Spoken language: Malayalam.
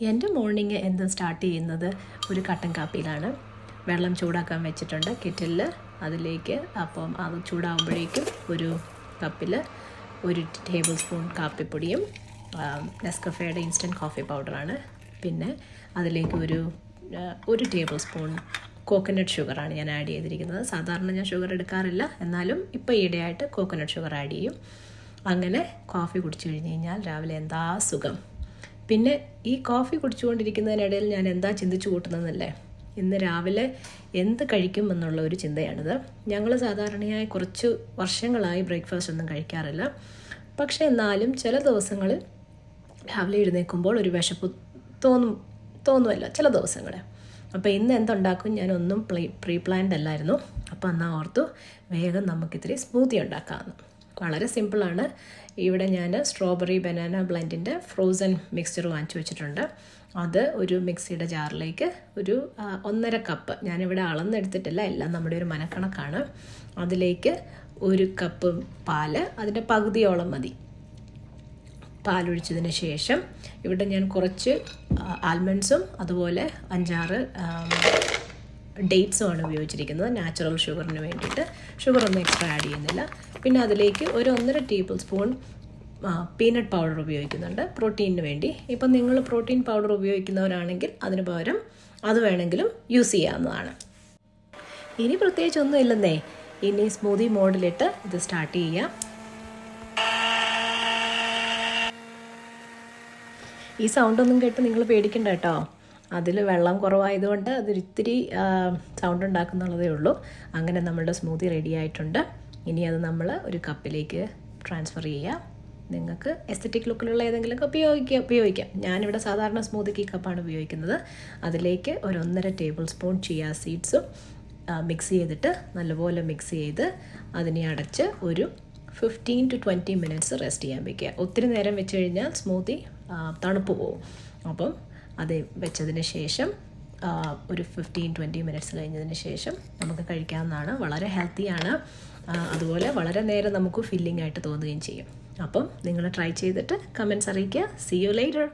എൻ്റെ മോർണിംഗ് എന്തും സ്റ്റാർട്ട് ചെയ്യുന്നത് ഒരു കട്ടൻ കാപ്പിയിലാണ്. വെള്ളം ചൂടാക്കാൻ വെച്ചിട്ടുണ്ട് കെറ്റിലിൽ. അതിലേക്ക് അപ്പം അത് ചൂടാകുമ്പോഴേക്കും ഒരു കപ്പിൽ 1 ടേബിൾ സ്പൂൺ കാപ്പിപ്പൊടിയും നെസ്കഫേയുടെ ഇൻസ്റ്റൻറ്റ് കോഫി പൗഡറാണ്. പിന്നെ അതിലേക്ക് ഒരു ടേബിൾ സ്പൂൺ കോക്കനട്ട് ഷുഗറാണ് ഞാൻ ആഡ് ചെയ്തിരിക്കുന്നത്. സാധാരണ ഞാൻ ഷുഗർ എടുക്കാറില്ല, എന്നാലും ഇപ്പോൾ ഈയിടെയായിട്ട് കോക്കനട്ട് ഷുഗർ ആഡ് ചെയ്യും. അങ്ങനെ കോഫി കുടിച്ചു കഴിഞ്ഞ് കഴിഞ്ഞാൽ രാവിലെ എന്താ സുഖം. പിന്നെ ഈ കോഫി കുടിച്ചുകൊണ്ടിരിക്കുന്നതിനിടയിൽ ഞാൻ എന്താ ചിന്തിച്ചു കൂട്ടുന്നതെന്നല്ലേ, ഇന്ന് രാവിലെ എന്ത് കഴിക്കും എന്നുള്ള ഒരു ചിന്തയാണിത്. ഞങ്ങൾ സാധാരണയായി കുറച്ച് വർഷങ്ങളായി ബ്രേക്ക്ഫാസ്റ്റ് ഒന്നും കഴിക്കാറില്ല. പക്ഷേ എന്നാലും ചില ദിവസങ്ങളിൽ രാവിലെ എഴുന്നേൽക്കുമ്പോൾ ഒരു വിശപ്പ് തോന്നുമല്ലോ ചില ദിവസങ്ങൾ. അപ്പോൾ ഇന്ന് എന്തുണ്ടാക്കും, ഞാനൊന്നും പ്രീ പ്ലാൻഡ് അല്ലായിരുന്നു. അപ്പോൾ എന്നാൽ ഓർത്തു വേഗം നമുക്കിത്തിരി സ്മൂത്തി ഉണ്ടാക്കാമെന്ന്. വളരെ സിമ്പിളാണ്. ഇവിടെ ഞാൻ സ്ട്രോബെറി ബനാന ബ്ലെൻഡിൻ്റെ ഫ്രോസൺ മിക്സ്ചർ വാങ്ങിച്ചു വെച്ചിട്ടുണ്ട്. അത് ഒരു മിക്സിയുടെ ജാറിലേക്ക് ഒരു 1.5 കപ്പ്, ഞാനിവിടെ അളന്നെടുത്തിട്ടില്ല, എല്ലാം നമ്മുടെ ഒരു മനക്കണക്കാണ്. അതിലേക്ക് 1 കപ്പ് പാല്, അതിൻ്റെ പകുതിയോളം മതി. പാലൊഴിച്ചതിന് ശേഷം ഇവിടെ ഞാൻ കുറച്ച് ആൽമണ്ട്സും അതുപോലെ 5-6 ഡേറ്റ്സുമാണ് ഉപയോഗിച്ചിരിക്കുന്നത്, നാച്ചുറൽ ഷുഗറിന് വേണ്ടിയിട്ട്. ഷുഗറൊന്നും എക്സ്ട്രാ ആഡ് ചെയ്യുന്നില്ല. പിന്നെ അതിലേക്ക് ഒരു 1.5 ടേബിൾ സ്പൂൺ പീനട്ട് പൗഡർ ഉപയോഗിക്കുന്നുണ്ട് പ്രോട്ടീനിന് വേണ്ടി. ഇപ്പം നിങ്ങൾ പ്രോട്ടീൻ പൗഡർ ഉപയോഗിക്കുന്നവരാണെങ്കിൽ അതിന് പകരം അത് വേണമെങ്കിലും യൂസ് ചെയ്യാവുന്നതാണ്. ഇനി പ്രത്യേകിച്ചൊന്നും ഇല്ലെന്നേ. ഇനി സ്മൂത്തി മോഡിലിട്ട് ഇത് സ്റ്റാർട്ട് ചെയ്യാം. ഈ സൗണ്ടൊന്നും കേട്ട് നിങ്ങൾ പേടിക്കണ്ട കേട്ടോ. അതിൽ വെള്ളം കുറവായതുകൊണ്ട് അതൊരിത്തിരി സൗണ്ട് ഉണ്ടാക്കുന്നുള്ളതേ ഉള്ളൂ. അങ്ങനെ നമ്മളുടെ സ്മൂത്തി റെഡി ആയിട്ടുണ്ട്. ഇനി അത് നമ്മൾ ഒരു കപ്പിലേക്ക് ട്രാൻസ്ഫർ ചെയ്യാം. നിങ്ങൾക്ക് എസ്തറ്റിക് ലുക്കിലുള്ള ഏതെങ്കിലും കപ്പ് ഉപയോഗിക്കാം. ഞാനിവിടെ സാധാരണ സ്മൂത്തിക്ക് ഈ കപ്പാണ് ഉപയോഗിക്കുന്നത്. അതിലേക്ക് ഒരു 1.5 ടേബിൾ സ്പൂൺ ചിയ സീഡ്സും മിക്സ് ചെയ്തിട്ട് നല്ലപോലെ മിക്സ് ചെയ്ത് അതിനെ അടച്ച് ഒരു 15 to 20 മിനിറ്റ്സ് റെസ്റ്റ് ചെയ്യാൻ വയ്ക്കുക. ഒത്തിരി നേരം വെച്ച് കഴിഞ്ഞാൽ സ്മൂത്തി തണുപ്പ് പോകും. അപ്പം അത് വെച്ചതിന് ശേഷം ഒരു 15-20 മിനിറ്റ്സ് കഴിഞ്ഞതിന് ശേഷം നമുക്ക് കഴിക്കാവുന്നതാണ്. വളരെ ഹെൽത്തിയാണ്. അതുപോലെ വളരെ നേരം നമുക്ക് ഫില്ലിംഗ് ആയിട്ട് തോന്നുകയും ചെയ്യും. അപ്പം നിങ്ങൾ ട്രൈ ചെയ്തിട്ട് കമൻറ്റ്സ് അറിയിക്കുക. See you later.